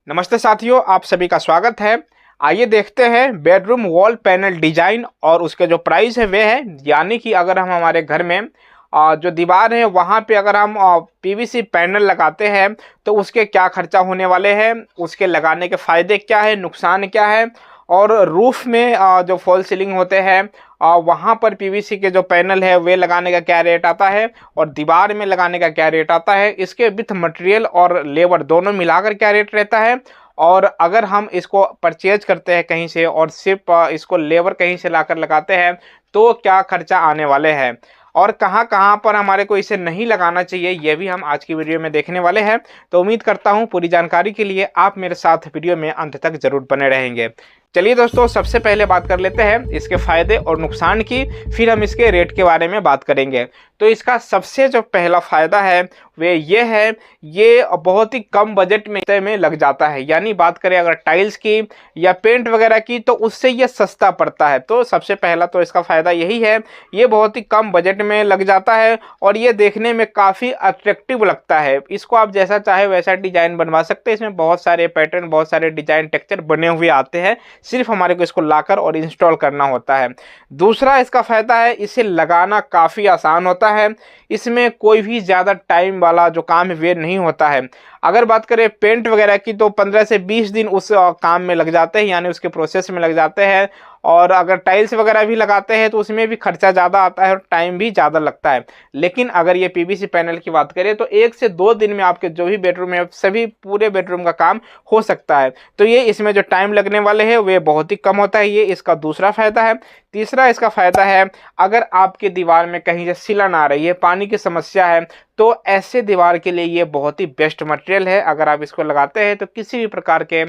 नमस्ते साथियों, आप सभी का स्वागत है। आइए देखते हैं बेडरूम वॉल पैनल डिजाइन और उसके जो प्राइस है वे है। यानी कि अगर हम हमारे घर में जो दीवार है वहाँ पे अगर हम पीवीसी पैनल लगाते हैं तो उसके क्या खर्चा होने वाले हैं, उसके लगाने के फ़ायदे क्या है, नुकसान क्या है, और रूफ में जो फॉल सीलिंग होते हैं वहाँ पर पीवीसी के जो पैनल है वे लगाने का क्या रेट आता है और दीवार में लगाने का क्या रेट आता है, इसके विथ मटेरियल और लेबर दोनों मिलाकर क्या रेट रहता है, और अगर हम इसको परचेज करते हैं कहीं से और सिर्फ इसको लेबर कहीं से लाकर लगाते हैं तो क्या खर्चा आने वाले हैं, और कहाँ कहाँ पर हमारे को इसे नहीं लगाना चाहिए, ये भी हम आज की वीडियो में देखने वाले हैं। तो उम्मीद करता हूँ पूरी जानकारी के लिए आप मेरे साथ वीडियो में अंत तक जरूर बने रहेंगे। चलिए दोस्तों, सबसे पहले बात कर लेते हैं इसके फायदे और नुकसान की, फिर हम इसके रेट के बारे में बात करेंगे। तो इसका सबसे जो पहला फायदा है वे ये है, ये बहुत ही कम बजट में लग जाता है। यानी बात करें अगर टाइल्स की या पेंट वगैरह की तो उससे ये सस्ता पड़ता है। तो सबसे पहला तो इसका फायदा यही है, ये बहुत ही कम बजट में लग जाता है और ये देखने में काफ़ी अट्रैक्टिव लगता है। इसको आप जैसा चाहे वैसा डिजाइन बनवा सकते हैं। इसमें बहुत सारे पैटर्न, बहुत सारे डिजाइन टेक्सचर बने हुए आते हैं, सिर्फ हमारे को इसको लाकर और इंस्टॉल करना होता है। दूसरा इसका फायदा है, इसे लगाना काफ़ी आसान होता है। इसमें कोई भी ज़्यादा टाइम वाला जो काम है वे नहीं होता है। अगर बात करें पेंट वगैरह की तो 15 से 20 दिन उस काम में लग जाते हैं, यानी उसके प्रोसेस में लग जाते हैं। और अगर टाइल्स वगैरह भी लगाते हैं तो उसमें भी खर्चा ज़्यादा आता है और टाइम भी ज़्यादा लगता है। लेकिन अगर ये पीवीसी पैनल की बात करें तो 1 से 2 दिन में आपके जो भी बेडरूम है सभी पूरे बेडरूम का काम हो सकता है। तो ये इसमें जो टाइम लगने वाले हैं वे बहुत ही कम होता है, ये इसका दूसरा फायदा है। तीसरा इसका फायदा है, अगर आपकी दीवार में कहीं से सिलन आ रही है, पानी की समस्या है, तो ऐसे दीवार के लिए ये बहुत ही बेस्ट मटेरियल है। अगर आप इसको लगाते हैं तो किसी भी प्रकार के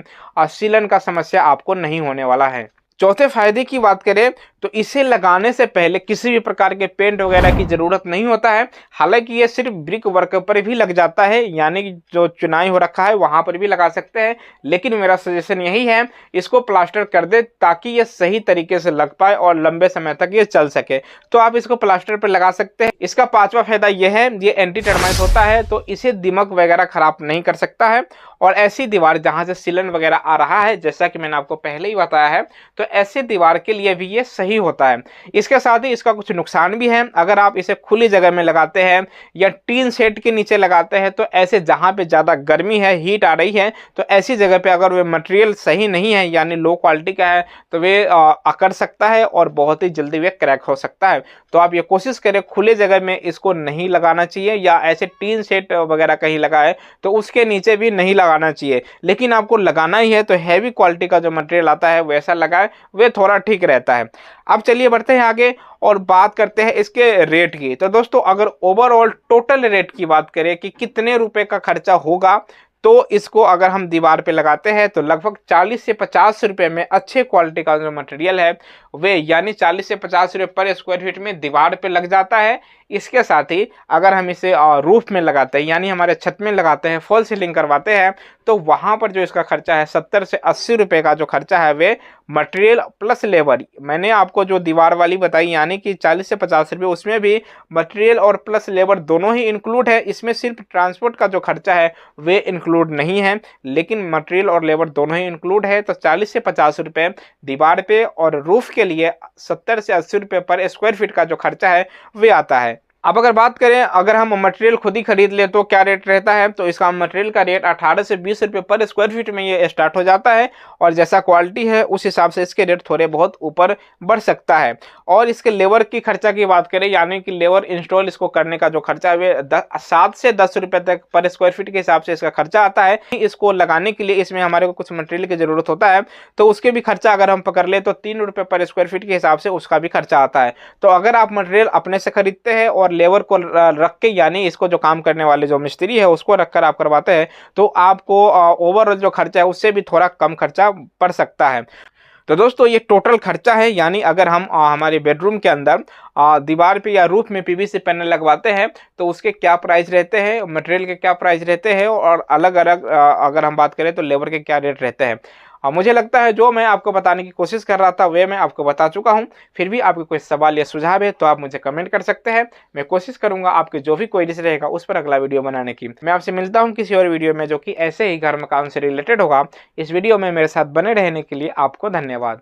सिलन का समस्या आपको नहीं होने वाला है। चौथे फायदे की बात करें तो इसे लगाने से पहले किसी भी प्रकार के पेंट वगैरह की ज़रूरत नहीं होता है। हालांकि ये सिर्फ ब्रिक वर्क पर भी लग जाता है, यानी कि जो चुनाई हो रखा है वहाँ पर भी लगा सकते हैं। लेकिन मेरा सजेशन यही है, इसको प्लास्टर कर दे ताकि ये सही तरीके से लग पाए और लंबे समय तक ये चल सके। तो आप इसको प्लास्टर पर लगा सकते हैं। इसका पांचवा फायदा ये है, ये एंटी टर्माइट होता है तो इसे दीमक वगैरह खराब नहीं कर सकता है। और ऐसी दीवार जहाँ से सिलन वगैरह आ रहा है, जैसा कि मैंने आपको पहले ही बताया है, तो ऐसे दीवार के लिए भी ये सही होता है। इसके साथ ही इसका कुछ नुकसान भी है। अगर आप इसे खुली जगह में लगाते हैं या टीन शेड के नीचे लगाते हैं तो ऐसे जहाँ पे ज़्यादा गर्मी है, हीट आ रही है, तो ऐसी जगह पे अगर वे मटेरियल सही नहीं है यानी लो क्वालिटी का है तो वे अकड़ सकता है और बहुत ही जल्दी वे क्रैक हो सकता है। तो आप ये कोशिश करें खुले जगह में इसको नहीं लगाना चाहिए, या ऐसे टीन शेड वगैरह कहीं लगाए तो उसके नीचे भी नहीं लगाना चाहिए। लेकिन आपको लगाना ही है तो हैवी क्वालिटी का जो मटेरियल आता है वैसा लगाए, वे थोड़ा ठीक रहता है। अब चलिए बढ़ते हैं आगे और बात करते हैं इसके रेट की। तो दोस्तों, अगर ओवरऑल टोटल रेट की बात करें कि कितने रुपए का खर्चा होगा, तो इसको अगर हम दीवार पे लगाते हैं तो लगभग 40 से 50 रुपए में अच्छे क्वालिटी का जो मटेरियल है वे, यानी 40 से 50 रुपए पर स्क्वायर फीट में दीवार पे लग जाता है। इसके साथ ही अगर हम इसे रूफ में लगाते हैं यानी हमारे छत में लगाते हैं, फॉल सीलिंग करवाते हैं, तो वहाँ पर जो इसका खर्चा है 70 से 80 रुपए का जो खर्चा है वे मटेरियल प्लस लेबर, मैंने आपको जो दीवार वाली बताई यानी कि 40 से 50 रुपये, उसमें भी मटेरियल और प्लस लेबर दोनों ही इंक्लूड है। इसमें सिर्फ ट्रांसपोर्ट का जो खर्चा है वे इंक्लूड नहीं है, लेकिन मटेरियल और लेबर दोनों ही इंक्लूड है। तो 40 से 50 रुपये दीवार पे और रूफ के लिए 70 से 80 रुपये पर स्क्वायर फीट का जो खर्चा है वे आता है। अब अगर बात करें, अगर हम मटेरियल खुद ही खरीद ले तो क्या रेट रहता है, तो इसका मटेरियल का रेट 18 से 20 रुपये पर स्क्वायर फीट में ये स्टार्ट हो जाता है। और जैसा क्वालिटी है उस हिसाब से इसके रेट थोड़े बहुत ऊपर बढ़ सकता है। और इसके लेबर की खर्चा की बात करें, यानी कि लेबर इंस्टॉल इसको करने का जो खर्चा है वे 7 से 10 रुपये तक पर स्क्वायर फीट के हिसाब से इसका खर्चा आता है। इसको लगाने के लिए इसमें हमारे को कुछ मटेरियल की जरूरत होता है, तो उसके भी खर्चा अगर हम पकड़ ले तो 3 रुपये पर स्क्वायर फीट के हिसाब से उसका भी खर्चा आता है। तो अगर आप मटेरियल अपने से खरीदते हैं और लेबर को रख के, यानी इसको जो काम करने वाले जो मिस्त्री है उसको रखकर आप करवाते हैं, तो आपको ओवरऑल जो खर्चा है उससे भी थोड़ा कम खर्चा पड़ सकता है। तो दोस्तों, ये टोटल खर्चा है, यानी अगर हम हमारे बेडरूम के अंदर दीवार पे या रूफ में पीवीसी पैनल लगवाते हैं तो उसके क्या प्राइस रहते हैं, मटेरियल के क्या प्राइस रहते हैं, और अलग अलग अगर हम बात करें तो लेबर के क्या रेट रहते हैं। मुझे लगता है जो मैं आपको बताने की कोशिश कर रहा था वे मैं आपको बता चुका हूं। फिर भी आपके कोई सवाल या सुझाव है तो आप मुझे कमेंट कर सकते हैं। मैं कोशिश करूंगा आपके जो भी क्वेरीज रहेगा उस पर अगला वीडियो बनाने की। मैं आपसे मिलता हूं किसी और वीडियो में जो कि ऐसे ही घर मकान से रिलेटेड होगा। इस वीडियो में मेरे साथ बने रहने के लिए आपको धन्यवाद।